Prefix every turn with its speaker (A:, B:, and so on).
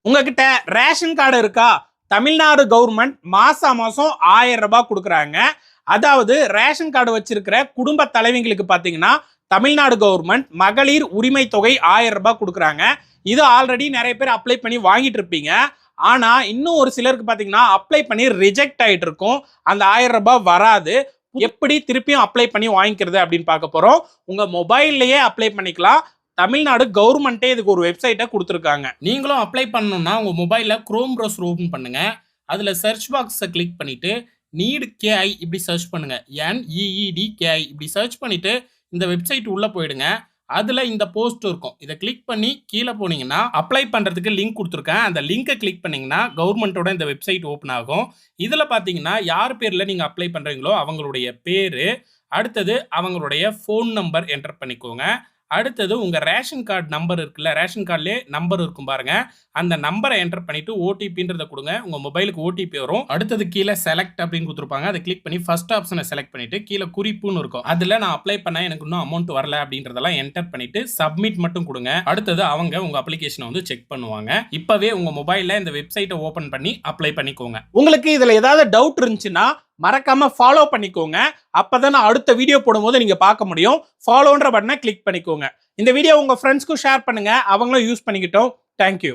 A: உங்ககிட்ட ration card இருக்கா? Tamil Nadu government மாசம் 1000 ரூபாய் கொடுக்குறாங்க. அதாவது ரேஷன் கார்டு வச்சிருக்கிற குடும்ப தலைவிங்களுக்கு பாத்தீங்கன்னா தமிழ்நாடு கவர்மெண்ட் மகளிர் உரிமை தொகை 1000 ரூபாய் கொடுக்குறாங்க. இது ஆல்ரெடி நிறைய பேர் அப்ளை பண்ணி வாங்கிட்டு இருப்பீங்க. ஆனா இன்னும் ஒரு சிலருக்கு பாத்தீங்கன்னா அப்ளை பண்ணி ரிஜெக்ட் ஆயிட்டு இருக்கும். அந்த 1000 ரூபாய் வராது. எப்படி திருப்பியும் அப்ளை பண்ணி வாங்கிக்கிறது அப்படின்னு பார்க்க போறோம். உங்க மொபைல்லையே அப்ளை பண்ணிக்கலாம். தமிழ்நாடு கவர்மெண்ட்டே இதுக்கு ஒரு வெப்சைட்டை கொடுத்துருக்காங்க.
B: நீங்களும் அப்ளை பண்ணணும்னா உங்க மொபைல்ல குரோம் ப்ரௌசர் ஓபன் பண்ணுங்க. அதுல சர்ச் பாக்ஸை கிளிக் பண்ணிட்டு நீட் கேஐ இப்படி சர்ச் பண்ணுங்க. NEEDKI இப்படி சர்ச் பண்ணிட்டு இந்த வெப்சைட் உள்ள போயிடுங்க. அதுல இந்த போஸ்ட் இருக்கும். இதை கிளிக் பண்ணி கீழே போனீங்கன்னா அப்ளை பண்றதுக்கு லிங்க் கொடுத்துருக்கேன். அந்த லிங்கை கிளிக் பண்ணீங்கன்னா கவர்மெண்டோட இந்த வெப்சைட் ஓப்பன் ஆகும். இதுல பாத்தீங்கன்னா யார் பேர்ல நீங்க அப்ளை பண்றீங்களோ அவங்களுடைய பேரு, அடுத்தது அவங்களுடைய ஃபோன் நம்பர் என்டர் பண்ணிக்கோங்க. அடுத்தது உங்க ரேஷன் கார்டு நம்பர் இருக்குல்ல, ரேஷன் கார்டுலேயே நம்பர் இருக்கும் பாருங்க, அந்த நம்பரை என்டர் பண்ணிட்டு ஓடிபின்றதை கொடுங்க. உங்க மொபைலுக்கு ஓடிபி வரும். அடுத்தது கீழே செலக்ட் அப்படின்னு கொடுத்துருப்பாங்க. அதை கிளிக் பண்ணி ஃபர்ஸ்ட் ஆப்ஷனை செலக்ட் பண்ணிட்டு கீழே குறிப்புன்னு இருக்கும். அதுல நான் அப்ளை பண்ண எனக்கு இன்னும் அமௌண்ட் வரல அப்படின்றதெல்லாம் என்டர் பண்ணிட்டு சப்மிட் மட்டும் கொடுங்க. அடுத்தது அவங்க உங்க அப்ளிகேஷனை வந்து செக் பண்ணுவாங்க. இப்பவே உங்க மொபைல்ல இந்த வெப்சைட்டை ஓபன் பண்ணி அப்ளை பண்ணிக்கோங்க.
A: உங்களுக்கு இதுல ஏதாவது டவுட் இருந்துச்சுன்னா மறக்காம ஃபாலோ பண்ணிக்கோங்க. அப்பதான் நான் அடுத்த வீடியோ போடும்போது நீங்க பார்க்க முடியும். ஃபாலோன்ற பட்டனை கிளிக் பண்ணிக்கோங்க. இந்த வீடியோ உங்க ஃப்ரெண்ட்ஸ்க்கும் ஷேர் பண்ணுங்க, அவங்களும் யூஸ் பண்ணிக்கிட்டோம். தேங்க்யூ.